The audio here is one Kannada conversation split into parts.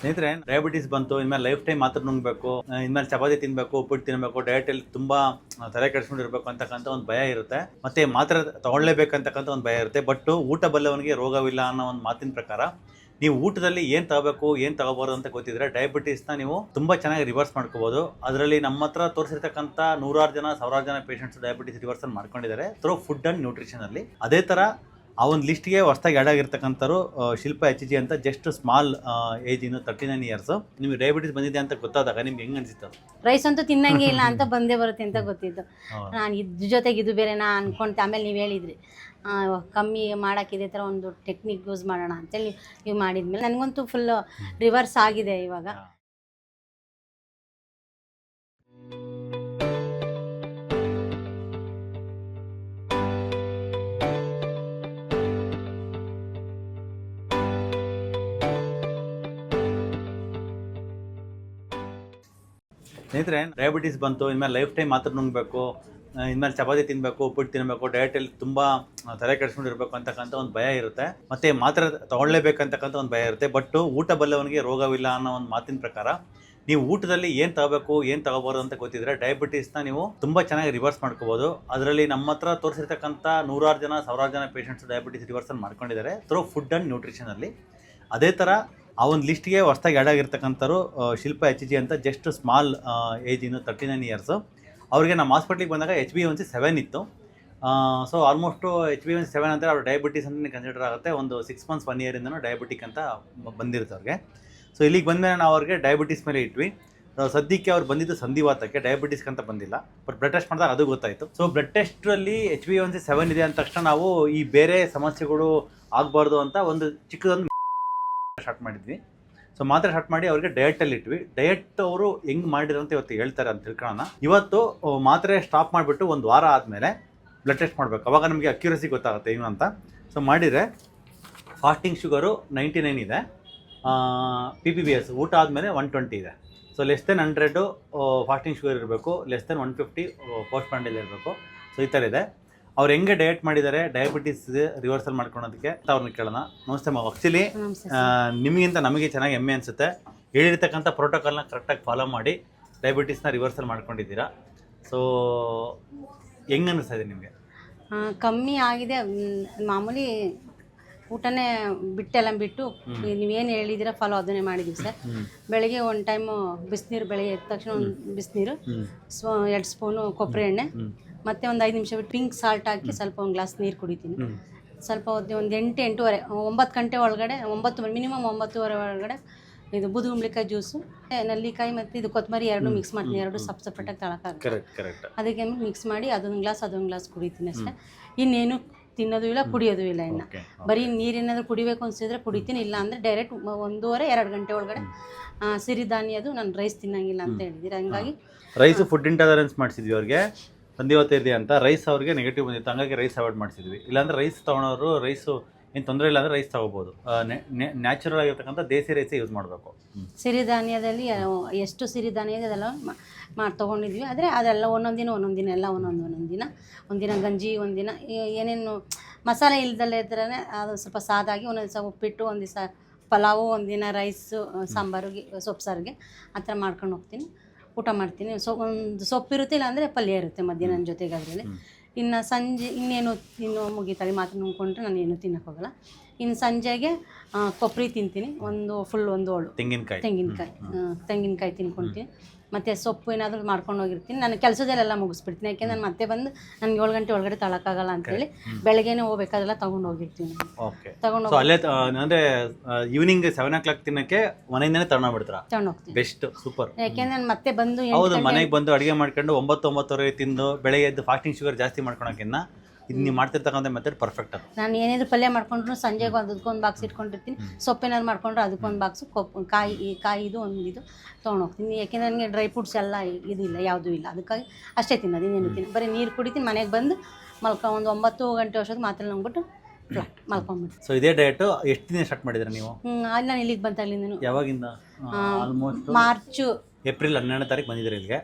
ಸ್ನೇಹಿತರೆ, ಡಯಾಬಿಟಿಸ್ ಬಂತು ಇನ್ಮೇಲೆ ಲೈಫ್ ಟೈಮ್ ಮಾತ್ರ ನುಂಗಬೇಕು, ಇನ್ಮೇಲೆ ಚಪಾತಿ ತಿನ್ನಬೇಕು, ಉಪ್ಪಿಟ್ಟು ತಿನ್ನಬೇಕು, ಡಯಟಲ್ಲಿ ತುಂಬಾ ತಲೆ ಕೆಡಿಸ್ಕೊಂಡಿರ್ಬೇಕು ಅಂತಕ್ಕಂಥ ಒಂದು ಭಯ ಇರುತ್ತೆ. ಮತ್ತೆ ಮಾತ್ರ ತಗೊಳ್ಳೇಬೇಕಂತಕ್ಕಂಥ ಒಂದು ಭಯ ಇರುತ್ತೆ. ಬಟ್ ಊಟ ಬಲ್ಲವನಿಗೆ ರೋಗವಿಲ್ಲ ಅನ್ನೋ ಒಂದು ಮಾತಿನ ಪ್ರಕಾರ ನೀವು ಊಟದಲ್ಲಿ ಏನು ತಗೋಬೇಕು ಏನು ತಗೋಬಾರ್ದು ಅಂತ ಗೊತ್ತಿದ್ರೆ ಡಯಾಬಿಟೀಸ್ನ ನೀವು ತುಂಬ ಚೆನ್ನಾಗಿ ರಿವರ್ಸ್ ಮಾಡ್ಕೋಬೋದು. ಅದರಲ್ಲಿ ನಮ್ಮ ಹತ್ರ ತೋರಿಸಿರ್ತಕ್ಕಂಥ ನೂರಾರು ಜನ ಸಾವಿರಾರು ಜನ ಪೇಷಂಟ್ಸ್ ಡಯಾಬಿಟಿಸ್ ರಿವರ್ಸಲ್ ಮಾಡ್ಕೊಂಡಿದ್ದಾರೆ ಥ್ರೂ ಫುಡ್ ಆ್ಯಂಡ್ ನ್ಯೂಟ್ರಿಷನಲ್ಲಿ. ಅದೇ ಥರ ಆ ಒಂದು ಲಿಸ್ಟ್ಗೆ ಹೊಸದಾಗಿ ಆ್ಯಡ್ ಆಗಿರ್ತಕ್ಕಂಥವ್ರು ಶಿಲ್ಪ HG ಅಂತ, ಜಸ್ಟ್ ಸ್ಮಾಲ್ ಏಜ್, ಇನ್ನು 39 ಇಯರ್ಸ್. ನಿಮಗೆ ಡಯಾಬಿಟಿಸ್ ಬಂದಿದೆ ಅಂತ ಗೊತ್ತಾದಾಗ ನಿಮ್ಗೆ ಹೆಂಗೆ ಅನಿಸುತ್ತೆ? ರೈಸ್ ಅಂತೂ ತಿನ್ನಂಗೆ ಇಲ್ಲ ಅಂತ ಬಂದೇ ಬರುತ್ತೆ ಅಂತ ಗೊತ್ತಿದ್ದು. ನಾನು ಇದ್ರ ಜೊತೆಗೆ ಇದು ಬೇರೆ ನಾ ಅನ್ಕೊಂಡೆ. ಆಮೇಲೆ ನೀವು ಹೇಳಿದ್ರಿ ಕಮ್ಮಿ ಮಾಡೋಕ್ಕೆ ಇದೇ ಥರ ಒಂದು ಟೆಕ್ನಿಕ್ ಯೂಸ್ ಮಾಡೋಣ ಅಂತೇಳಿ ನೀವು ಮಾಡಿದ್ಮೇಲೆ ನನಗಂತೂ ಫುಲ್ ರಿವರ್ಸ್ ಆಗಿದೆ ಇವಾಗ. ಸ್ನೇಹಿತರೆ, ಡಯಾಬಿಟಿಸ್ ಬಂತು ಇನ್ಮೇಲೆ ಲೈಫ್ ಟೈಮ್ ಮಾತ್ರ ನುಂಗಬೇಕು, ಇನ್ಮೇಲೆ ಚಪಾತಿ ತಿನ್ನಬೇಕು, ಉಪ್ಪಿಟ್ಟು ತಿನ್ನಬೇಕು, ಡಯಟಲ್ಲಿ ತುಂಬ ತಲೆ ಕೆಡಿಸ್ಕೊಂಡಿರ್ಬೇಕು ಅಂತಕ್ಕಂಥ ಒಂದು ಭಯ ಇರುತ್ತೆ. ಮತ್ತೆ ಮಾತ್ರ ತಗೊಳ್ಳೇಬೇಕಂತಕ್ಕಂಥ ಒಂದು ಭಯ ಇರುತ್ತೆ. ಬಟ್ ಊಟ ಬಲ್ಲವನಿಗೆ ರೋಗವಿಲ್ಲ ಅನ್ನೋ ಒಂದು ಮಾತಿನ ಪ್ರಕಾರ ನೀವು ಊಟದಲ್ಲಿ ಏನು ತಗೋಬೇಕು ಏನು ತಗೋಬಾರ್ದು ಅಂತ ಗೊತ್ತಿದ್ರೆ ಡಯಾಬಿಟೀಸ್ನ ನೀವು ತುಂಬ ಚೆನ್ನಾಗಿ ರಿವರ್ಸ್ ಮಾಡ್ಕೋಬೋದು. ಅದರಲ್ಲಿ ನಮ್ಮ ಹತ್ರ ತೋರಿಸಿರ್ತಕ್ಕಂಥ ನೂರಾರು ಜನ ಸಾವಿರಾರು ಜನ ಪೇಷಂಟ್ಸ್ ಡಯಾಬಿಟಿಸ್ ರಿವರ್ಸಲ್ ಮಾಡ್ಕೊಂಡಿದ್ದಾರೆ ಥ್ರೂ ಫುಡ್ ಆ್ಯಂಡ್ ನ್ಯೂಟ್ರಿಷನಲ್ಲಿ. ಅದೇ ಥರ ಆ ಒಂದು ಲಿಸ್ಟ್ಗೆ ಹೊಸದಾಗಿ ಆ್ಯಡ್ ಆಗಿರ್ತಕ್ಕಂಥವ್ರು ಶಿಲ್ಪ HG ಅಂತ, ಜಸ್ಟ್ ಸ್ಮಾಲ್ ಏಜ್, ಇನ್ನು 39 ಇಯರ್ಸ್. ಅವರಿಗೆ ನಮ್ಮ ಹಾಸ್ಪಿಟ್ಲಿಗೆ ಬಂದಾಗ HbA1c 7 ಇತ್ತು. ಸೊ ಆಲ್ಮೋಸ್ಟು HbA1c 7 ಅಂದರೆ ಅವ್ರು ಡಯಾಬಿಟೀಸ್ ಅಂತಲೇ ಕನ್ಸಿಡರ್ ಆಗುತ್ತೆ. ಒಂದು 6 months 1 yearಯಿಂದನೂ ಡಯಾಬಿಟಿಕ್ ಅಂತ ಬಂದಿರುತ್ತೆ ಅವ್ರಿಗೆ. ಸೊ ಇಲ್ಲಿಗೆ ಬಂದಮೇಲೆ ನಾವು ಅವ್ರಿಗೆ ಡಯಾಬಿಟೀಸ್ ಮೇಲೆ ಇಟ್ವಿ. ಸದ್ಯಕ್ಕೆ ಅವ್ರು ಬಂದಿದ್ದು ಸಂಧಿವಾತಕ್ಕೆ, ಡಯಾಬಿಟೀಸ್ಗೆ ಅಂತ ಬಂದಿಲ್ಲ. ಬಟ್ ಬ್ಲಡ್ ಟೆಸ್ಟ್ ಮಾಡಿದಾಗ ಅದು ಗೊತ್ತಾಯಿತು. ಸೊ ಬ್ಲಡ್ ಟೆಸ್ಟಲ್ಲಿ HbA1c 7 ಇದೆ ಅಂದ ತಕ್ಷಣ ನಾವು ಈ ಬೇರೆ ಸಮಸ್ಯೆಗಳು ಆಗಬಾರ್ದು ಅಂತ ಒಂದು ಚಿಕ್ಕದೊಂದು ಸ್ಟಾರ್ಟ್ ಮಾಡಿದ್ವಿ. ಸೊ ಮಾತ್ರ ಸ್ಟಾರ್ಟ್ ಮಾಡಿ ಅವ್ರಿಗೆ ಡಯಟಲ್ಲಿ ಇಟ್ವಿ. ಡಯಟ್ ಅವರು ಹೆಂಗೆ ಮಾಡಿದ್ರು ಅಂತ ಇವತ್ತು ಹೇಳ್ತಾರೆ ಅಂತ ತಿಳ್ಕೊಳ್ಳೋಣ. ಇವತ್ತು ಮಾತ್ರೆ ಸ್ಟಾಪ್ ಮಾಡಿಬಿಟ್ಟು ಒಂದು ವಾರ ಆದಮೇಲೆ ಬ್ಲಡ್ ಟೆಸ್ಟ್ ಮಾಡಬೇಕು. ಅವಾಗ ನಮಗೆ ಅಕ್ಯುರಸಿ ಗೊತ್ತಾಗುತ್ತೆ ಏನು ಅಂತ. ಸೊ ಮಾಡಿದರೆ ಫಾಸ್ಟಿಂಗ್ ಶುಗರು 99 ಇದೆ, PPBS ಊಟ ಆದಮೇಲೆ 120 ಇದೆ. So less than 100 fasting sugar ಇರಬೇಕು, ಲೆಸ್ ದೆನ್ 150 ಪೋಸ್ಟ್ ಪ್ಯಾಂಡಲ್ ಇರಬೇಕು. ಸೊ ಈ ಥರ ಇದೆ. ಅವ್ರು ಹೆಂಗೆ ಡಯಟ್ ಮಾಡಿದ್ದಾರೆ ಡಯಾಬಿಟಿಸ್ ರಿವರ್ಸಲ್ ಮಾಡ್ಕೊಳೋದಕ್ಕೆ ಅವ್ರನ್ನ ಕೇಳೋಣ. ನಮಸ್ತೆ ಮಾ. ಆ್ಯಕ್ಚುಲಿ ನಿಮಗಿಂತ ನಮಗೆ ಚೆನ್ನಾಗಿ ಹೆಮ್ಮೆ ಅನಿಸುತ್ತೆ. ಹೇಳಿರ್ತಕ್ಕಂಥ ಪ್ರೋಟೋಕಾಲ್ನ ಕರೆಕ್ಟಾಗಿ ಫಾಲೋ ಮಾಡಿ ಡಯಾಬಿಟಿಸ್ನ ರಿವರ್ಸಲ್ ಮಾಡ್ಕೊಂಡಿದ್ದೀರಾ. ಸೊ ಹೆಂಗೆ ಅನ್ನಿಸ್ತಾ ಇದೆ ನಿಮಗೆ? ಕಮ್ಮಿ ಆಗಿದೆ. ಮಾಮೂಲಿ ಊಟನೇ ಬಿಟ್ಟು ನೀವೇನು ಹೇಳಿದ್ದೀರಾ ಫಾಲೋ ಅದನ್ನೇ ಮಾಡಿದ್ದೀವಿ ಸರ್. ಬೆಳಗ್ಗೆ ಒಂದು ಟೈಮು ಬಿಸಿನೀರು, ಬೆಳಗ್ಗೆ ಎದ್ದ ತಕ್ಷಣ ಒಂದು ಬಿಸಿನೀರು, 2 ಸ್ಪೂನು ಕೊಬ್ಬರಿ ಎಣ್ಣೆ, ಮತ್ತು ಒಂದು 5 ನಿಮಿಷ ಬಿಟ್ಟು ಪಿಂಕ್ ಸಾಲ್ಟ್ ಹಾಕಿ ಸ್ವಲ್ಪ ಒಂದು ಗ್ಲಾಸ್ ನೀರು ಕುಡಿತೀನಿ. ಸ್ವಲ್ಪ ಒಂದು 8-8:30 9 ಗಂಟೆ ಒಳಗಡೆ, 9 ಮಿನಿಮಮ್ 9:30 ಒಳಗಡೆ ಇದು ಬೂದುಗುಂಬಳಕಾಯಿ ಜ್ಯೂಸು, ನೆಲ್ಲಿಕಾಯಿ ಮತ್ತು ಇದು ಕೊತ್ತಂಬರಿ ಎರಡು ಮಿಕ್ಸ್ ಮಾಡ್ತೀನಿ. ಎರಡು ಸಪ್ರೇಟಾಗಿ ತಳಕಾಗುತ್ತೆ. ಅದಕ್ಕೆ ಮಿಕ್ಸ್ ಮಾಡಿ ಅದೊಂದು ಗ್ಲಾಸ್ ಕುಡಿತೀನಿ ಅಷ್ಟೇ. ಇನ್ನೇನು ತಿನ್ನೋದು ಇಲ್ಲ, ಕುಡಿಯೋದು ಇಲ್ಲ. ಇನ್ನು ಬರೀ ನೀರೇನಾದರೂ ಕುಡಿಬೇಕು ಅನಿಸಿದ್ರೆ ಕುಡಿತೀನಿ, ಇಲ್ಲ ಅಂದರೆ ಡೈರೆಕ್ಟ್ 1.5-2 ಗಂಟೆ ಒಳಗಡೆ ಸಿರಿಧಾನ್ಯದು ನಾನು ರೈಸ್ ತಿನ್ನಂಗಿಲ್ಲ ಅಂತ ಹೇಳಿದ್ದೀರಿ. ಹಂಗಾಗಿ ರೈಸು ಫುಡ್ ಇಂಟಾಲರೆನ್ಸ್ ಮಾಡಿಸಿದ್ವಿ ಅವ್ರಿಗೆ, ಸಂಧಿವಾತ ಇದೆ ಅಂತ. ರೈಸ್ ಅವ್ರಿಗೆ ನೆಗೆಟಿವ್ ಬಂದಿತ್ತು, ಹಂಗಾಗಿ ರೈಸ್ ಅವಾಯ್ಡ್ ಮಾಡಿಸಿದ್ವಿ. ಇಲ್ಲಾಂದರೆ ರೈಸ್ ತೊಗೊಳೋರು ರೈಸು ಏನು ತೊಂದರೆ ಇಲ್ಲ ಅಂದರೆ ರೈಸ್ ತೊಗೋಬೋದು. ನ್ಯಾಚುರಲ್ ಆಗಿರ್ತಕ್ಕಂಥ ದೇಸಿ ರೈಸೇ ಯೂಸ್ ಮಾಡಬೇಕು. ಸಿರಿಧಾನ್ಯದಲ್ಲಿ ಎಷ್ಟು ಸಿರಿಧಾನ್ಯ ಇದೆ ಅದೆಲ್ಲ ತೊಗೊಂಡಿದ್ವಿ. ಆದರೆ ಅದೆಲ್ಲ ಒಂದೊಂದಿನ ಎಲ್ಲ ಒಂದಿನ ಗಂಜಿ, ಒಂದಿನ ಏನೇನು ಮಸಾಲೆ ಇಲ್ದಲ್ಲೇ ಇದ್ರೇ ಅದು ಸ್ವಲ್ಪ ಸಾದಾಗಿ, ಒಂದೊಂದು ದಿವಸ ಉಪ್ಪಿಟ್ಟು, ಒಂದು ದಿವಸ ಪಲಾವು, ಒಂದಿನ ರೈಸು, ಸಾಂಬಾರಿಗೆ, ಸೊಪ್ಪು ಸಾರಿಗೆ ಆ ಥರ ಮಾಡ್ಕೊಂಡು ಹೋಗ್ತೀನಿ, ಊಟ ಮಾಡ್ತೀನಿ. ಒಂದು ಸೊಪ್ಪಿರುತ್ತೆ, ಇಲ್ಲಾಂದರೆ ಪಲ್ಯ ಇರುತ್ತೆ ಮಧ್ಯಾಹ್ನ ಜೊತೆಗೆ. ಅದರಲ್ಲಿ ಇನ್ನು ಸಂಜೆ ಇನ್ನೇನು ಮುಗಿತಾರೆ ಮಾತ್ರ ನುಂಗ್ಕೊಂಡ್ರೆ ನಾನು ಏನು ತಿನ್ನೋಕ್ಕೋಗಲ್ಲ. ಇನ್ನು ಸಂಜೆಗೆ ಕೊಬ್ಬರಿ ತಿಂತೀನಿ, ಒಂದು ಓಳು ತೆಂಗಿನಕಾಯಿ ತಿನ್ಕೊತೀನಿ. ಮತ್ತು ಸೊಪ್ಪು ಏನಾದರೂ ಮಾಡ್ಕೊಂಡು ಹೋಗಿರ್ತೀನಿ. ನಾನು ಕೆಲಸದಲ್ಲೆಲ್ಲ ಮುಗಿಸ್ಬಿಡ್ತೀನಿ. ಯಾಕೆಂದ್ರೆ ನಾನು ಮತ್ತೆ ಬಂದು ನನಗೆ 7 ಗಂಟೆ ಒಳಗಡೆ ತಳಕ್ಕಾಗಲ್ಲ ಅಂತೇಳಿ ಬೆಳಗ್ಗೆನೇ ಹೋಗ್ಬೇಕಾದ್ರೆಲ್ಲ ತೊಗೊಂಡು ಹೋಗಿರ್ತೀನಿ. ತಗೊಂಡು ಅಲ್ಲೇ ಅಂದರೆ ಈವ್ನಿಂಗ್ 7 o'clock ತಿನ್ನೋಕ್ಕೆ ಮನೆಯಿಂದನೇ ತಗೊಂಡು ಹೋಗ್ತೀನಿ. Best, super. ಯಾಕೆಂದ್ರೆ ನಾನು ಮತ್ತೆ ಬಂದು ಹೌದು, ಮನೆಗೆ ಬಂದು ಅಡುಗೆ ಮಾಡ್ಕೊಂಡು 9-9:30 ತಿಂದು ಬೆಳಗ್ಗೆ ಎದ್ದು ಫಾಸ್ಟಿಂಗ್ ಶುಗರ್ ಜಾಸ್ತಿ ಮಾಡ್ಕೊಳಕ್ಕಿನ್ನ ಇದು ನೀವು ಮಾಡ್ತಿರ್ತಕ್ಕಂಥ ಮೆಥಡ್ ಪರ್ಫೆಕ್ಟ್. ಅದು ನಾನು ಏನಾದರೂ ಪಲ್ಯ ಮಾಡ್ಕೊಂಡ್ರು ಸಂಜೆಗೆ ಅದಕ್ಕೊಂದು ಬಾಕ್ಸ್ ಇಟ್ಕೊಂಡಿರ್ತೀನಿ. ಸೊಪ್ಪೇನಾದ್ರು ಮಾಡ್ಕೊಂಡ್ರೆ ಅದಕ್ಕೊಂದು ಬಾಕ್ಸು, ಕಾಯಿದು ಒಂದು ತೊಗೊಂಡು ಹೋಗ್ತೀನಿ. ಯಾಕೆಂದರೆ ನನಗೆ ಡ್ರೈ ಫ್ರೂಟ್ಸ್ ಎಲ್ಲ ಇದಿಲ್ಲ, ಯಾವುದೂ ಇಲ್ಲ. ಅದಕ್ಕಾಗಿ ಅಷ್ಟೇ ತಿನ್ನೋದು, ಇನ್ನೇನು ತಿನ್ನು. ಬರೀ ನೀರು ಕುಡಿತೀನಿ. ಮನೆಗೆ ಬಂದು ಒಂದು 9 ಗಂಟೆ ವರ್ಷದ ಮಾತ್ರ ನುಂಗ್ಬಿಟ್ಟು ಮಲ್ಕೊಂಡ್ಬಿಟ್ಟು. ಸೊ ಇದೇ ಡಯಟು ಎಷ್ಟು ದಿನ ಸ್ಟಾರ್ಟ್ ಮಾಡಿದ್ರೆ ನೀವು? ಅಲ್ಲಿ ನಾನು ಇಲ್ಲಿಗೆ ಬಂದಾಗಲಿಂದ. ಯಾವಾಗಿಂದ? ಆಲ್ಮೋಸ್ಟ್ ಮಾರ್ಚು ಏಪ್ರಿಲ್ 12ನೇ ತಾರೀಕು ಬಂದಿದ್ದೀರಿ ಇಲ್ಲಿಗೆ.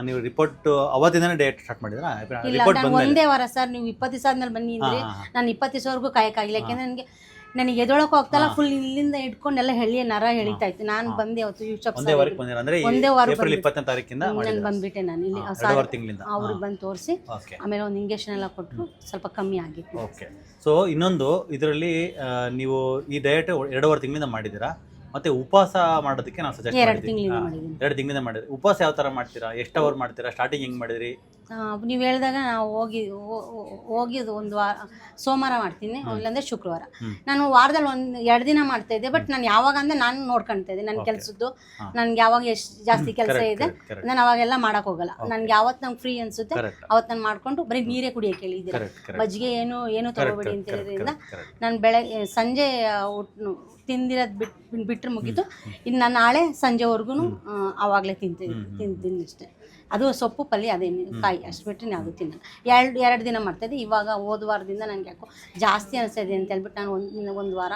ನೀವು ರಿಪೋರ್ಟ್ ಅವತ್ತಿಂದನೇ ಡೇಟ್ ಸ್ಟಾರ್ಟ್ ಮಾಡಿದ್ರಾ? ಇಲ್ಲ, ಒಂದೇ ವಾರ ಸರ್. ನೀವು 20 ದಿವಸ ಆದ್ಮೇಲೆ ಬನ್ನಿ ಅಂದರೆ ನಾನು 20 ದಿವಸವರೆಗೂ ಕಾಯಕ್ಕಾಗಿಲ್ಲ. ಯಾಕೆಂದರೆ ನನಗೆ ನನಗೆ ಎದೊಳಕ್ಕೆ ಹೋಗ್ತಲ್ಲ, ಫುಲ್ ಇಲ್ಲಿಂದ ಇಟ್ಕೊಂಡು ಎಲ್ಲ ನರ ಎಳಿತಾ ಇತ್ತು. ನಾನು ಬಂದೆ ಅವತ್ತು ಯೂಶಪ್ ಒಂದೇ ವಾರಕ್ಕೆ ಬಂದಿರ ಅಂದ್ರೆ ಒಂದೇ ವಾರ ಏಪ್ರಿಲ್ 20ನೇ ತಾರೀಕಿಂದ ನಾನು ಬಂದ್ಬಿಟ್ಟೆ. ನಾನು ಇಲ್ಲಿ 2 ತಿಂಗಳಿಂದ ಅವ್ರಿಗೆ ಬಂದು ತೋರಿಸಿ ಓಕೆ ಆಮೇಲೆ ಒಂದು ಇಂಜೆಕ್ಷನ್ ಎಲ್ಲ ಕೊಟ್ಟರು, ಸ್ವಲ್ಪ ಕಮ್ಮಿ ಆಗಿತ್ತು. ಓಕೆ. ಸೊ ಇನ್ನೊಂದು ಇದರಲ್ಲಿ ನೀವು ಈ ಡಯಟ್ 2.5 ತಿಂಗಳಿಂದ ಮಾಡಿದ್ದೀರಾ, ಮತ್ತೆ ಉಪವಾಸ ಮಾಡೋದಕ್ಕೆ ನಾವು ಸಜೆಸ್ಟ್ 2 ಮಾಡಿದ್ದೀವಿ. ತಿಂಗಳಿಂದ ಮಾಡಿದ್ದೀನಿ. 2 ತಿಂಗಳಿಂದ ಮಾಡಿದ್ರಿ. ಉಪವಾಸ ಯಾವ ಥರ ಮಾಡ್ತೀರಾ, ಎಷ್ಟು ಅವರ್ ಮಾಡ್ತೀರಾ, ಸ್ಟಾರ್ಟಿಂಗ್ ಹೆಂಗೆ ಮಾಡಿದ್ರಿ? ನೀವು ಹೇಳಿದಾಗ ನಾವು ಹೋಗಿದ್ದು ಒಂದು ವಾರ ಸೋಮವಾರ ಮಾಡ್ತೀನಿ, ಇಲ್ಲಾಂದ್ರೆ ಶುಕ್ರವಾರ. ನಾನು ವಾರದಲ್ಲಿ 1-2 ದಿನ ಮಾಡ್ತಾ ಇದ್ದೆ. ಬಟ್ ನಾನು ಯಾವಾಗ ಅಂದ್ರೆ ನಾನು ನೋಡ್ಕೊಳ್ತಾ ಇದ್ದೆ ನನ್ನ ಕೆಲಸದ್ದು, ನನ್ಗೆ ಯಾವಾಗ ಎಷ್ಟು ಜಾಸ್ತಿ ಕೆಲಸ ಇದೆ ನಾನು ಅವಾಗೆಲ್ಲ ಮಾಡಕ್ ಹೋಗಲ್ಲ. ನನ್ಗೆ ಯಾವತ್ತು ನಂಗೆ ಫ್ರೀ ಅನ್ಸುತ್ತೆ ಅವತ್ತು ನಾನು ಮಾಡ್ಕೊಂಡು ಬರೀ ನೀರೇ ಕುಡಿಯೋಕೆ ಹೇಳಿದ್ದೀರ, ಮಜ್ಜಿಗೆ ಏನು ತಗೋಬೇಡಿ ಅಂತ ಹೇಳಿದ್ರಿಂದ ನಾನು ಬೆಳಗ್ಗೆ ಸಂಜೆ ತಿಂದಿರೋದು ಬಿಟ್ಟರೆ ಮುಗೀತು. ಇನ್ನು ನಾನು ನಾಳೆ ಸಂಜೆವರೆಗೂ ಆವಾಗಲೇ ತಿಂತೀನಿ ಅಷ್ಟೇ. ಅದು ಸೊಪ್ಪು ಪಲ್ಯ ಅದೇನು ಕಾಯಿ ಅಷ್ಟು ಬಿಟ್ಟರೆ ಯಾವುದು ತಿನ್ನಲ್ಲ. 2 ದಿನ ಮಾಡ್ತಾಯಿದ್ದೆ. ಇವಾಗ ಹೋದ ವಾರದಿಂದ ನನಗೆ ಯಾಕೋ ಜಾಸ್ತಿ ಅನಿಸ್ತಾಯಿದೆ ಅಂತ ಹೇಳ್ಬಿಟ್ಟು ನಾನು ಒಂದು ವಾರ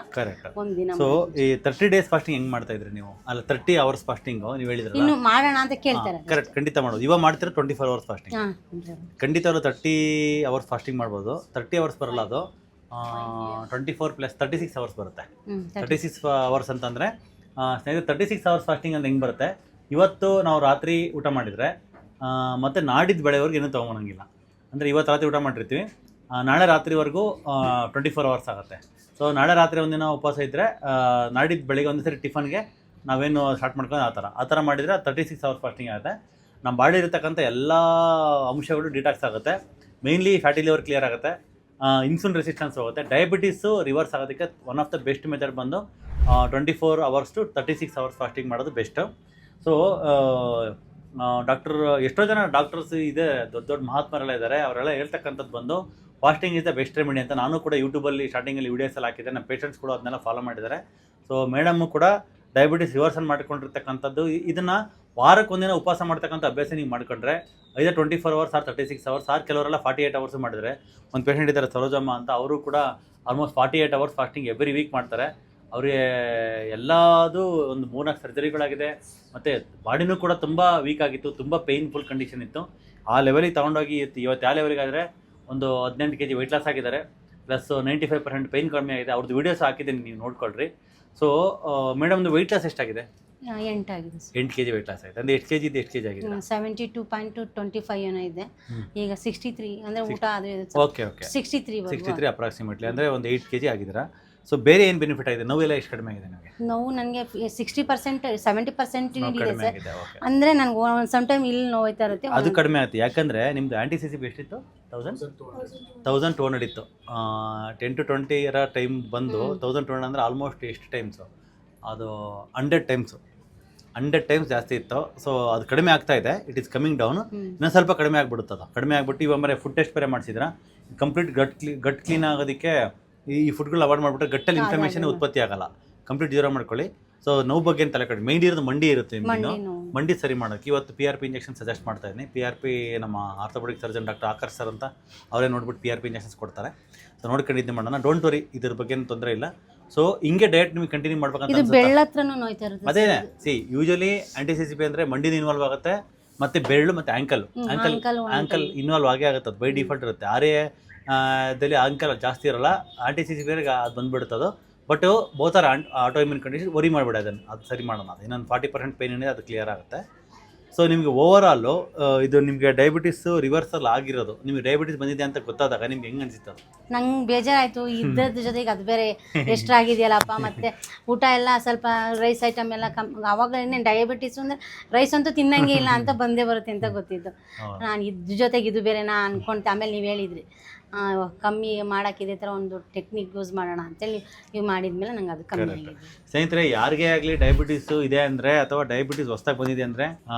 ಒಂದು ದಿನ. ಸೊ ಈ 30 ಡೇಸ್ ಫಾಸ್ಟಿಂಗ್ ಹೆಂಗೆ ಮಾಡ್ತಾ ಇದ್ರಿ ನೀವು? ಅಲ್ಲ 30 ಅವರ್ಸ್ ಫಾಸ್ಟಿಂಗು ನೀವು ಹೇಳಿದ್ರಲ್ಲ, ಇನ್ನು ಮಾಡೋಣ ಅಂತ ಕೇಳ್ತಾರೆ. ಕರೆಕ್ಟ್, ಖಂಡಿತ ಮಾಡೋದು. ಇವಾಗ ಮಾಡ್ತೀರಾ 24 ಅವರ್ಸ್ ಫಾಸ್ಟಿಂಗ್? ಖಂಡಿತ 30 ಅವರ್ಸ್ ಫಾಸ್ಟಿಂಗ್ ಮಾಡ್ಬೋದು. 30 ಅವರ್ಸ್ ಬರಲ್ಲ, ಅದು 24 + 36 ಅವರ್ಸ್ ಬರುತ್ತೆ. 36 ಅವರ್ಸ್ ಅಂತಂದರೆ ಸ್ನೇಹಿತರೆ 36 ಅವರ್ಸ್ ಫಾಸ್ಟಿಂಗ್ ಅಂತ ಹೆಂಗೆ ಬರುತ್ತೆ? ಇವತ್ತು ನಾವು ರಾತ್ರಿ ಊಟ ಮಾಡಿದರೆ ಮತ್ತು ನಾಡಿದ್ದು ಬೆಳೆವರೆಗೂ ಏನೂ ತೊಗೊಳಂಗಿಲ್ಲ. ಅಂದರೆ ಇವತ್ತು ರಾತ್ರಿ ಊಟ ಮಾಡಿರ್ತೀವಿ, ನಾಳೆ ರಾತ್ರಿವರೆಗೂ 24 ಅವರ್ಸ್ ಆಗುತ್ತೆ. ಸೊ ನಾಳೆ ರಾತ್ರಿ ಒಂದಿನ ಉಪವಾಸ ಇದ್ದರೆ ನಾಡಿದ್ದು ಬೆಳಿಗ್ಗೆ ಒಂದು ಸರಿ ಟಿಫನ್ಗೆ ನಾವೇನು ಸ್ಟಾರ್ಟ್ ಮಾಡ್ಕೊಂಡು ಆ ಥರ ಮಾಡಿದರೆ 36 ಅವರ್ಸ್ ಫಾಸ್ಟಿಂಗ್ ಆಗುತ್ತೆ. ನಮ್ಮ ಬಾಡಿ ಇರತಕ್ಕಂಥ ಎಲ್ಲ ಅಂಶಗಳು ಡಿಟಾಕ್ಸ್ ಆಗುತ್ತೆ. ಮೇಯ್ನ್ಲಿ ಫ್ಯಾಟಿ ಲಿವರ್ ಕ್ಲಿಯರ್ ಆಗುತ್ತೆ, ಇನ್ಸುಲಿನ್ ರೆಸಿಸ್ಟೆನ್ಸ್ ಹೋಗುತ್ತೆ, ಡಯಾಬಿಟೀಸು ರಿವರ್ಸ್ ಆಗೋದಕ್ಕೆ one of the best method ಬಂದು 24 ಅವರ್ಸ್ ಟು 36 ಅವರ್ಸ್ ಫಾಸ್ಟಿಂಗ್ ಮಾಡೋದು ಬೆಸ್ಟು. ಸೊ ಎಷ್ಟೋ ಜನ ಡಾಕ್ಟರ್ಸ್ ಇದೆ, ದೊಡ್ಡ ಮಹಾತ್ಮರೆಲ್ಲ ಇದ್ದಾರೆ, ಅವರೆಲ್ಲ ಹೇಳ್ತಕ್ಕಂಥದ್ದು ಬಂದು fasting is the best remedy ಅಂತ. ನಾನು ಕೂಡ ಯೂಟ್ಯೂಬಲ್ಲಿ ಸ್ಟಾರ್ಟಿಂಗಲ್ಲಿ ವೀಡಿಯೋಸ್ ಎಲ್ಲ ಹಾಕಿದ್ದೆ, ನಮ್ಮ ಪೇಷಂಟ್ಸ್ ಕೂಡ ಅದನ್ನೆಲ್ಲ ಫಾಲೋ ಮಾಡಿದ್ದಾರೆ. ಸೊ ಮೇಡಮ್ಮು ಕೂಡ ಡಯಾಬಿಟಿಸ್ ರಿವರ್ಸನ್ ಮಾಡ್ಕೊಂಡಿರ್ತಕ್ಕಂಥದ್ದು. ಇದನ್ನು ವಾರಕ್ಕೆ ಒಂದಿನ ಉಪವಾಸ ಮಾಡ್ತಕ್ಕಂಥ ಅಭ್ಯಾಸ ನೀವು ಮಾಡ್ಕೊಂಡ್ರೆ ಐದರ್ 24 ಅವರ್ಸ್ ಆರ್ 36 ಅವರ್ಸ್ ಆರ್ ಕೆಲವರೆಲ್ಲ 48 ಅವರ್ಸ್ ಮಾಡಿದರೆ. ಒಂದು ಪೇಷಂಟ್ ಇದ್ದಾರೆ ಸರೋಜಮ್ಮ ಅಂತ, ಅವರು ಕೂಡ almost 48 hours fasting every week ಮಾಡ್ತಾರೆ. ಅವರಿಗೆ ಎಲ್ಲದೂ ಒಂದು 3-4 ಸರ್ಜರಿಗಳಾಗಿದೆ, ಮತ್ತು ಬಾಡಿನೂ ಕೂಡ ತುಂಬ ವೀಕ್ ಆಗಿತ್ತು, ತುಂಬ ಪೇಯ್ನ್ಫುಲ್ ಕಂಡೀಷನ್ ಇತ್ತು. ಆ ಲೆವೆಲಿಗೆ ತೊಗೊಂಡೋಗಿ ಇವತ್ತು ಯಾವ ಲೆವೆಲಿಗೆ ಆದರೆ ಒಂದು 18 kg ವೆಯ್ಟ್ ಲಾಸ್ ಆಗಿದ್ದಾರೆ, ಪ್ಲಸ್ 95% ಪೇಯ್ನ್ ಕಮ್ಮಿ ಆಗಿದೆ. ಅವ್ರದ್ದು ವೀಡಿಯೋಸ್ ಹಾಕಿದ್ದೀನಿ, ನೀವು ನೋಡ್ಕೊಳ್ರಿ. ಸೊ ಮೇಡಮ್ದು ವೆಯ್ಟ್ ಲಾಸ್ ಎಷ್ಟಾಗಿದೆ? 8 ಆಗಿದೆ. 8 kg ವೆಯ್ಟ್ ಲಾಸ್ ಆಗಿದೆ. ಅಂದರೆ ಎಷ್ಟು kg ಇದೆ, ಎಷ್ಟು kg ಆಗಿದೆ? 72.25 ಏನೋ ಇದೆ, ಈಗ 63. ಅಂದರೆ ಊಟ ಅದು ಓಕೆ 63 ಅಪ್ರಾಕ್ಸಿಮೇಟ್ಲಿ, ಅಂದರೆ ಒಂದು 8 kg ಆಗಿದ್ದೀರಾ. ಸೊ ಬೇರೆ ಏನು ಬೆನಿಫಿಟ್ ಆಗಿದೆ? ನೋವೆಲ್ಲ ಎಷ್ಟು ಕಡಿಮೆ ಆಗಿದೆ ನಿಮಗೆ? ನೋವು ನನಗೆ 60% 70% ಇದೆ ಸರ್. ಆಗಿದೆ. ಓಕೆ, ಅಂದರೆ ನನಗೆ ಸಮ್ ಟೈಮ್ ಇಲ್ಲಿ ನೋಯ್ತಾ ಇರುತ್ತೆ, ಅದು ಕಡಿಮೆ ಆಗುತ್ತೆ. ಯಾಕಂದರೆ ನಿಮ್ಮದು ಆ್ಯಂಟಿ-ಸಿ-ಸಿ ಎಷ್ಟಿತ್ತು? 1200 ಇತ್ತು. 10 to 20 ಇರೋ ಟೈಮ್ ಬಂದು 1200 ಅಂದರೆ ಆಲ್ಮೋಸ್ಟ್ ಎಷ್ಟು ಟೈಮ್ಸು? ಅದು 100 ಟೈಮ್ಸ್ ಜಾಸ್ತಿ ಇತ್ತು. ಸೊ ಅದು ಕಡಿಮೆ ಆಗ್ತಾ ಇದೆ, ಇಟ್ ಈಸ್ ಕಮಿಂಗ್ ಡೌನ್. ಇನ್ನೊಂದು ಸ್ವಲ್ಪ ಕಡಿಮೆ ಆಗಿಬಿಡುತ್ತೆ. ಅದು ಕಡಿಮೆ ಆಗಿಬಿಟ್ಟು ಇವಾಗ ಮರೆ ಫುಡ್ ಟೆಸ್ಟ್ ಬೇರೆ ಮಾಡಿಸಿದ್ರೆ ಕಂಪ್ಲೀಟ್ ಗಟ್ ಕ್ಲೀನ್ ಆಗೋದಕ್ಕೆ ಈ ಫುಡ್ಗಳು ಅವಾಯ್ಡ್ ಮಾಡಿಬಿಟ್ರೆ ಗಟ್ಟಲ್ಲಿ ಇನ್ಫ್ಲಮೇಷನ್ ಉತ್ಪತ್ತಿ ಆಗಲ್ಲ. ಕಂಪ್ಲೀಟ್ ಜೀರೋ ಮಾಡ್ಕೊಳ್ಳಿ. ಸೊ ನೋವು ಬಗ್ಗೆ ಏನು ತಲೆ ಕಡಿಮೆ. ಮೇನ್ ಇರೋದು ಮಂಡಿ ಇರುತ್ತೆ, ಮಂಡಿ ಸರಿ ಮಾಡೋಕ್ಕೆ ಇವತ್ತು PRP ಇಂಜೆಕ್ಷನ್ ಸಜೆಸ್ಟ್ ಮಾಡ್ತಾ ಇದ್ದೀನಿ. PRP ನಮ್ಮ orthopaedic surgeon doctor Akarsh sir ಅಂತ, ಅವರೇ ನೋಡ್ಬಿಟ್ಟು PRP ಇಂಜೆಕ್ಷನ್ಸ್ ಕೊಡ್ತಾರೆ. ಸೊ ನೋಡ್ಕೊಂಡಿದ್ದೆ ಮಾಡೋಣ, ಡೋಂಟ್ ವರಿ, ಇದ್ರ ಬಗ್ಗೆ ಏನು ತೊಂದರೆ ಇಲ್ಲ. ಸೊ ಹಿಂಗೆ ಡಯಟ್ ನಿಮಗೆ ಕಂಟಿನ್ಯೂ ಮಾಡ್ಬೇಕಂತ ಅದೇ. ಯೂಶಲಿ ಆ್ಯಂಟಿ-ಸಿ-ಸಿ-ಪಿ ಅಂದರೆ ಮಂಡಿನ ಇನ್ವಾಲ್ವ್ ಆಗುತ್ತೆ, ಮತ್ತು ಬೆರಳು ಮತ್ತು ಆ್ಯಂಕಲ್ ಇನ್ವಾಲ್ವ್ ಆಗೇ ಆಗುತ್ತೆ. ಅದು ಬೈ ಡಿಫಾಲ್ಟ್ ಇರುತ್ತೆ. ದಲ್ಲಿ ಆಂಕಲ್ ಜಾಸ್ತಿ ಇರೋಲ್ಲ, ಆ್ಯಂಟಿ-ಸಿ-ಸಿ-ಪಿಗೆ ಅದು ಬಂದುಬಿಡುತ್ತದು. But both are auto immune condition. Worry ಮಾಡಿಬಿಡ ಅದನ್ನು, ಅದು ಸರಿ ಮಾಡೋಣ. ಅದು ಇನ್ನೊಂದು 40% ಪೇನ್ ಏನಿದೆ ಅದು ಕ್ಲಿಯರ್ ಆಗುತ್ತೆ. ಸೊ ನಿಮಗೆ ಓವರಾಲು ಇದು ನಿಮಗೆ ಡಯಾಬಿಟಿಸು ರಿವರ್ಸಲ್ ಆಗಿರೋದು, ನಿಮಗೆ ಡಯಾಬಿಟಿಸ್ ಬಂದಿದೆ ಅಂತ ಗೊತ್ತಾದಾಗ ನಿಮ್ಗೆ ಹೆಂಗೆ ಅನಿಸುತ್ತೆ? ಅದು ನಂಗೆ ಬೇಜಾರಾಯಿತು. ಇದ್ದದ್ರ ಜೊತೆಗೆ ಅದು ಬೇರೆ ಎಷ್ಟಾಗಿದೆಯಲ್ಲಪ್ಪ. ಮತ್ತು ಊಟ ಎಲ್ಲ ಸ್ವಲ್ಪ ರೈಸ್ ಐಟಮ್ ಎಲ್ಲ ಆವಾಗ ಇನ್ನೇನು ಡಯಾಬಿಟಿಸು ಅಂದರೆ ರೈಸ್ ಅಂತೂ ತಿನ್ನಂಗೆ ಇಲ್ಲ ಅಂತ ಬಂದೇ ಬರುತ್ತೆ ಅಂತ ಗೊತ್ತಿದ್ದು. ನಾನು ಇದ್ರ ಜೊತೆಗೆ ಇದು ಬೇರೆ ನಾನು ಅಂದ್ಕೊಂಡೆ. ಆಮೇಲೆ ನೀವು ಹೇಳಿದ್ರಿ ಕಮ್ಮಿ ಮಾಡೋಕ್ಕೆ ಇದೇ ಥರ ಒಂದು ಟೆಕ್ನಿಕ್ ಯೂಸ್ ಮಾಡೋಣ ಅಂತೇಳಿ ನೀವು ಮಾಡಿದ್ಮೇಲೆ ನಂಗೆ ಅದು ಕಮ್ಮಿ ಆಗಿದೆ. ಸ್ನೇಹಿತರೆ, ಯಾರಿಗೇ ಆಗಲಿ ಡಯಾಬಿಟಿಸು ಇದೆ ಅಂದರೆ, ಅಥವಾ ಡಯಾಬಿಟಿಸ್ ಹೊಸ್ದಾಗಿ ಬಂದಿದೆ ಅಂದರೆ,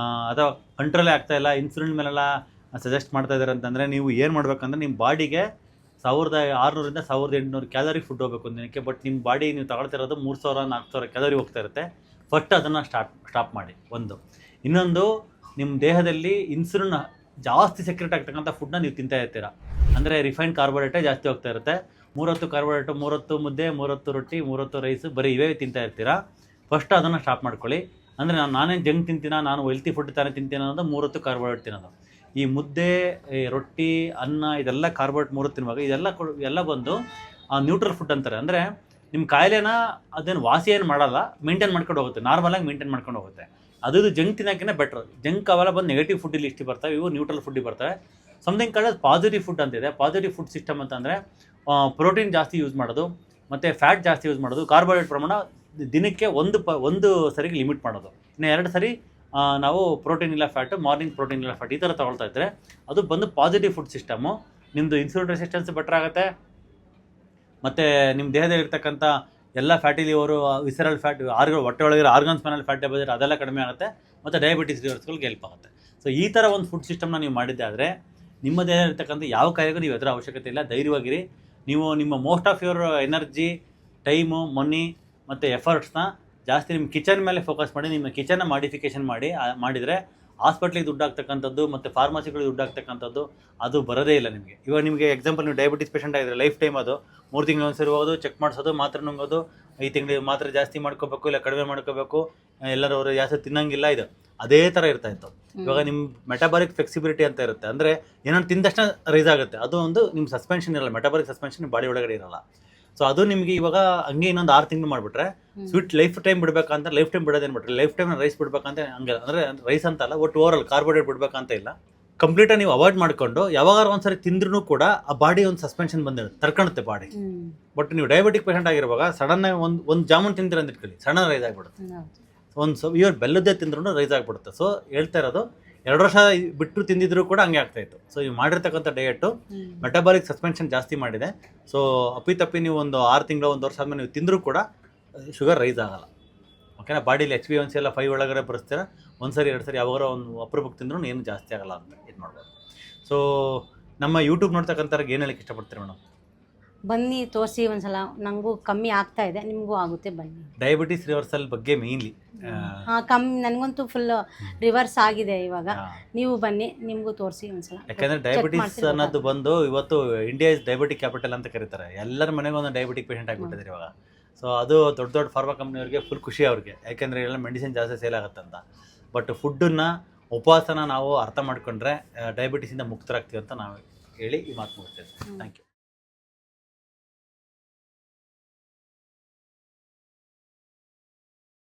ಅಥವಾ ಕಂಟ್ರೋಲೇ ಆಗ್ತಾ ಇಲ್ಲ, ಇನ್ಸುಲಿನ್ ಮೇಲೆಲ್ಲ ಸಜೆಸ್ಟ್ ಮಾಡ್ತಾ ಇದ್ದಾರೆ ಅಂತಂದರೆ, ನೀವು ಏನು ಮಾಡಬೇಕಂದ್ರೆ ನಿಮ್ಮ ಬಾಡಿಗೆ 1600 - 1800 ಕ್ಯಾಲರಿ ಫುಡ್ ಹೋಗಬೇಕು ಒಂದು ದಿನಕ್ಕೆ. ಬಟ್ ನಿಮ್ಮ ಬಾಡಿ ನೀವು ತಗೊಳ್ತಿರೋದು 3000-4000 ಕ್ಯಾಲರಿ ಹೋಗ್ತಾ ಇರುತ್ತೆ. ಫಸ್ಟ್ ಅದನ್ನು ಸ್ಟಾಪ್ ಮಾಡಿ. ಒಂದು ಇನ್ನೊಂದು, ನಿಮ್ಮ ದೇಹದಲ್ಲಿ ಇನ್ಸುಲಿನ್ ಜಾಸ್ತಿ ಸೆಕ್ರೆಟ್ ಆಗ್ತಕ್ಕಂಥ ಫುಡ್ನ ನೀವು ತಿಂತಾ ಇರ್ತೀರ. ಅಂದರೆ ರಿಫೈನ್ಡ್ ಕಾರ್ಬೋಹೈಡ್ರೇಟೇ ಜಾಸ್ತಿ ಹೋಗ್ತಾ ಇರುತ್ತೆ. 3 ಹೊತ್ತು ಕಾರ್ಬೋಹೈಡ್ರೇಟು, 3 ಹೊತ್ತು ಮುದ್ದೆ, 3 ಹೊತ್ತು ರೊಟ್ಟಿ, 3 ಹೊತ್ತು ರೈಸು, ಬರೀ ಇವೇ ತಿಂತಾ ಇರ್ತೀರಾ. ಫಸ್ಟ್ ಅದನ್ನು ಸ್ಟಾಪ್ ಮಾಡ್ಕೊಳ್ಳಿ. ಅಂದರೆ ನಾನೇನು ಜಂಕ್ ತಿಂತೀನ, ನಾನು ಹೆಲ್ತಿ ಫುಡ್ ತಾನೇ ತಿಂತೀನಿ ಅನ್ನೋದು 3 ಹೊತ್ತು ಕಾರ್ಬೋಹೈಡ್ರೇಟ್ ತಿನ್ನೋದು. ಈ ಮುದ್ದೆ, ರೊಟ್ಟಿ, ಅನ್ನ, ಇದೆಲ್ಲ ಕಾರ್ಬೋಹೈಡ್ರೇಟ್ 3 ಹೊತ್ತು ತಿನ್ನುವಾಗ ಇದೆಲ್ಲ ಬಂದು ನ್ಯೂಟ್ರಲ್ ಫುಡ್ ಅಂತಾರೆ. ಅಂದರೆ ನಿಮ್ಮ ಕಾಯಿಲೆನ ಅದೇನು ವಾಸಿ ಏನು ಮಾಡಲ್ಲ, ಮೇಂಟೈನ್ ಮಾಡ್ಕೊಂಡು ಹೋಗುತ್ತೆ, ನಾರ್ಮಲಾಗಿ ಮೇಂಟೈನ್ ಮಾಡ್ಕೊಂಡು ಹೋಗುತ್ತೆ. ಅದು ಜಂಕ್ ತಿನ್ನೋಕ್ಕಿಂತ ಬೆಟ್ರ್. ಜಂಕ್ ಅವೆಲ್ಲ ಬಂದು ನೆಗೆಟಿವ್ ಫುಡ್ಡಿ ಲಿಸ್ಟಿಗೆ ಬರ್ತವೆ, ಇವು ನ್ಯೂಟ್ರಲ್ ಫುಡ್ಡಿಗೆ ಬರ್ತವೆ. ಸಮಥಿಂಗ್ ಕಾಲ್ಡ್ ಪಾಸಿಟಿವ್ ಫುಡ್ ಅಂತಿದೆ. ಪಾಸಿಟಿವ್ ಫುಡ್ ಸಿಸ್ಟಮ್ ಅಂತಂದರೆ ಪ್ರೋಟೀನ್ ಜಾಸ್ತಿ ಯೂಸ್ ಮಾಡೋದು, ಮತ್ತು ಫ್ಯಾಟ್ ಜಾಸ್ತಿ ಯೂಸ್ ಮಾಡೋದು, ಕಾರ್ಬೋಹೈಡ್ರೇಟ್ ಪ್ರಮಾಣ ದಿನಕ್ಕೆ ಒಂದು ಸರಿಗೆ ಲಿಮಿಟ್ ಮಾಡೋದು. ಇನ್ನು 2 ಸರಿ ನಾವು ಪ್ರೋಟೀನ್ ಇಲ್ಲ ಫ್ಯಾಟು, ಮಾರ್ನಿಂಗ್ ಪ್ರೋಟೀನ್ ಇಲ್ಲ ಫ್ಯಾಟ್ ಈ ಥರ ತೊಗೊಳ್ತಾ ಇದ್ದರೆ ಅದು ಬಂದು ಪಾಸಿಟಿವ್ ಫುಡ್ ಸಿಸ್ಟಮು. ನಿಮ್ಮದು ಇನ್ಸುಲಿನ್ ರೆಸಿಸ್ಟೆನ್ಸ್ ಬೆಟರ್ ಆಗುತ್ತೆ, ಮತ್ತು ನಿಮ್ಮ ದೇಹದಲ್ಲಿರ್ತಕ್ಕಂಥ ಎಲ್ಲ ಫ್ಯಾಟಿ ಲಿವರು, ವಿಸರಲ್ ಫ್ಯಾಟ್, ಹೊಟ್ಟೆ ಒಳಗಿರೋ ಆರ್ಗನ್ಸ್ ಮೇಲೆ ಫ್ಯಾಟ್ ಡೆಪಾಸಿಟ್ ಅದೆಲ್ಲ ಕಡಿಮೆ ಆಗುತ್ತೆ, ಮತ್ತು ಡಯಾಬಿಟಿಸ್ ರಿವರ್ಸ್ಗಳಿಗೆ ಹೆಲ್ಪ್ ಆಗುತ್ತೆ. ಸೊ ಈ ಥರ ಒಂದು ಫುಡ್ ಸಿಸ್ಟಮ್ನ ನೀವು ಮಾಡಿದ್ದೆ ಆದರೆ ನಿಮ್ಮ ದೇಹದಲ್ಲಿರ್ತಕ್ಕಂಥ ಯಾವ ಕಾಯಿಲೆಗೂ ನೀವು ಎದುರ ಅವಶ್ಯಕತೆ ಇಲ್ಲ. ಧೈರ್ಯವಾಗಿರಿ. ನೀವು ನಿಮ್ಮ most of your energy, time, money ಮತ್ತು ಎಫರ್ಟ್ಸ್ನ ಜಾಸ್ತಿ ನಿಮ್ಮ ಕಿಚನ್ ಮೇಲೆ ಫೋಕಸ್ ಮಾಡಿ, ನಿಮ್ಮ ಕಿಚನ್ನ ಮಾಡಿಫಿಕೇಷನ್ ಮಾಡಿದರೆ ಹಾಸ್ಪಿಟ್ಲಿಗೆ ದುಡ್ಡು ಆಗ್ತಕ್ಕಂಥದ್ದು ಮತ್ತು ಫಾರ್ಮಸಿಗಳಿಗೆ ದುಡ್ಡು ಆಗ್ತಕ್ಕಂಥದ್ದು ಅದು ಬರೋದೇ ಇಲ್ಲ ನಿಮಗೆ. ಇವಾಗ ನಿಮಗೆ ಎಕ್ಸಾಂಪಲ್, ನೀವು ಡಯಾಬಿಟಿಸ್ ಪೇಷಂಟ್ ಆಗಿದ್ರೆ ಲೈಫ್ ಟೈಮ್ ಅದು 3 ತಿಂಗಳು ಒಂದ್ಸರಿ ಹೋಗೋದು, ಚೆಕ್ ಮಾಡಿಸೋದು, ಮಾತ್ರೆ ನುಂಗೋದು, 5 ತಿಂಗಳಿಗೆ ಮಾತ್ರೆ ಜಾಸ್ತಿ ಮಾಡ್ಕೋಬೇಕು ಇಲ್ಲ ಕಡಿಮೆ ಮಾಡ್ಕೋಬೇಕು, ಎಲ್ಲರೂ ಅವರು ಜಾಸ್ತಿ ತಿನ್ನಂಗಿಲ್ಲ, ಇದು ಅದೇ ಥರ ಇರ್ತಾಯಿತ್ತು. ಇವಾಗ ನಿಮ್ಮ ಮೆಟಾಬಾಲಿಕ್ ಫ್ಲೆಕ್ಸಿಬಿಲಿಟಿ ಅಂತ ಇರುತ್ತೆ, ಅಂದರೆ ಏನಾದ್ರು ತಿಂದ ತಕ್ಷಣ ರೈಸ್ ಆಗುತ್ತೆ, ಅದು ಒಂದು ನಿಮ್ಮ ಸಸ್ಪೆನ್ಷನ್ ಇರಲ್ಲ, ಮೆಟಾಬಾಲಿಕ್ ಸಸ್ಪೆನ್ಷನ್ ಬಾಡಿ ಒಳಗಡೆ ಇರಲ್ಲ. ಸೊ ಅದು ನಿಮಗೆ ಇವಾಗ ಹಂಗೆ ಇನ್ನೊಂದು 6 ತಿಂಗಳು ಮಾಡಿಬಿಟ್ರೆ ಸ್ವೀಟ್ ಲೈಫ್ ಟೈಮ್ ಬಿಡಬೇಕಂತ, ಲೈಫ್ ಟೈಮ್ ಬಿಡೋದೇನು ಬಿಟ್ರೆ ಲೈಫ್ ಟೈಮ್ ರೈಸ್ ಬಿಡ್ಬೇಕಂತ ಹಂಗೆ, ಅಂದರೆ ರೈಸ್ ಅಂತಲ್ಲ, ಒಟ್ಟು ಓವರಲ್ ಕಾರ್ಬೋಹೈಡ್ರೇಟ್ ಬಿಡ್ಬೇಕಂತ ಇಲ್ಲ. ಕಂಪ್ಲೀಟಾಗಿ ನೀವು ಅವಾಯ್ಡ್ ಮಾಡಿಕೊಂಡು ಯಾವಾಗ ಒಂದ್ಸರಿ ತಿಂದ್ರೂ ಕೂಡ ಆ ಬಾಡಿ ಒಂದು ಸಸ್ಪೆನ್ಷನ್ ಬಂದಿರುತ್ತೆ, ತರ್ಕೊಳುತ್ತೆ ಬಾಡಿ. ಬಟ್ ನೀವು ಡಯಾಬಿಟಿಕ್ ಪೇಷಂಟ್ ಆಗಿರುವಾಗ ಸಡನ್ನಾಗಿ ಒಂದು ಜಾಮೂನ್ ತಿಂದ್ರೆ ಅಂತ ಇಟ್ಕೊಳ್ಳಿ, ಸಡನ್ ರೈಸ್ ಆಗಿಬಿಡುತ್ತೆ. ಇವ್ರು ಬೆಲ್ಲದ್ದೇ ತಿಂದ್ರೂ ರೈಸ್ ಆಗಿಬಿಡುತ್ತೆ. ಸೊ ಹೇಳ್ತಾ ಇರೋದು 2 ವರ್ಷ ಬಿಟ್ಟು ತಿಂದಿದ್ರು ಕೂಡ ಹಂಗೆ ಆಗ್ತಾಯಿತ್ತು. ಸೊ ಇವು ಮಾಡಿರ್ತಕ್ಕಂಥ ಡಯಟು ಮೆಟಾಬಾಲಿಕ್ ಸಸ್ಪೆನ್ಷನ್ ಜಾಸ್ತಿ ಮಾಡಿದೆ. ಸೊ ಅಪ್ಪಿತಪ್ಪಿ ನೀವು ಒಂದು 6 ತಿಂಗಳು 1 ವರ್ಷ ಆದಮೇಲೆ ನೀವು ತಿಂದರೂ ಕೂಡ ಶುಗರ್ ರೈಸ್ ಆಗಲ್ಲ. ಓಕೆನಾ? ಬಾಡಿಲಿ HbA1c ಎಲ್ಲ 5 ಒಳಗಡೆ ಬರೆಸ್ತೀರ, 1 ಸರಿ 2 ಸರಿ ಯಾವಾಗಾರ ಒಂದು ಅಪರೂಪಕ್ಕೆ ತಿಂದ್ರೂ ಏನು ಜಾಸ್ತಿ ಆಗಲ್ಲ ಅಂತ ಇದು ಮಾಡ್ಬೋದು. ಸೊ ನಮ್ಮ ಯೂಟ್ಯೂಬ್ ನೋಡ್ತಕ್ಕಂಥವ್ರಿಗೆ ಏನು ಹೇಳಕ್ಕೆ ಇಷ್ಟಪಡ್ತೀರಿ ಮೇಡಮ್? ಬನ್ನಿ ತೋರಿಸಿ ಒಂದ್ಸಲ, ನನಗೂ ಕಮ್ಮಿ ಆಗ್ತಾ ಇದೆ, ನಿಮಗೂ ಆಗುತ್ತೆ, ಬನ್ನಿ. ಡಯಾಬಿಟಿಸ್ ರಿವರ್ಸಲ್ ಬಗ್ಗೆ ಮೇಯ್ನ್ಲಿ ಕಮ್ಮಿ, ನನಗಂತೂ ಫುಲ್ ರಿವರ್ಸ್ ಆಗಿದೆ ಇವಾಗ. ನೀವು ಬನ್ನಿ, ನಿಮಗೂ ತೋರಿಸಿ ಒಂದ್ಸಲ. ಯಾಕಂದರೆ ಡಯಾಬಿಟಿಸ್ ಅನ್ನೋದು ಬಂದು ಇವತ್ತು ಇಂಡಿಯಾ ಇಸ್ ಡಯಾಬಿಟಿಕ್ ಕ್ಯಾಪಿಟಲ್ ಅಂತ ಕರೀತಾರೆ. ಎಲ್ಲರ ಮನೆಗೂ ಒಂದು ಡಯಾಬಿಟಿಕ್ ಪೇಷಂಟ್ ಆಗಿಬಿಟ್ಟಿದ್ದಾರೆ ಇವಾಗ. ಸೊ ಅದು ದೊಡ್ಡ ದೊಡ್ಡ ಫಾರ್ಮಾ ಕಂಪ್ನಿಯವ್ರಿಗೆ ಫುಲ್ ಖುಷಿ ಅವ್ರಿಗೆ, ಯಾಕೆಂದರೆ ಎಲ್ಲ ಮೆಡಿಸಿನ್ ಜಾಸ್ತಿ ಸೇಲ್ ಆಗುತ್ತಂತ. ಬಟ್ ಫುಡ್ಡನ್ನು, ಉಪವಾಸನ ನಾವು ಅರ್ಥ ಮಾಡ್ಕೊಂಡ್ರೆ ಡಯಾಬಿಟಿಸಿಂದ ಮುಕ್ತರಾಗ್ತೀವಿ ಅಂತ ನಾವು ಹೇಳಿ ಈ ಮಾತು ಮುಗಿಸ್ತೇವೆ. Thank you.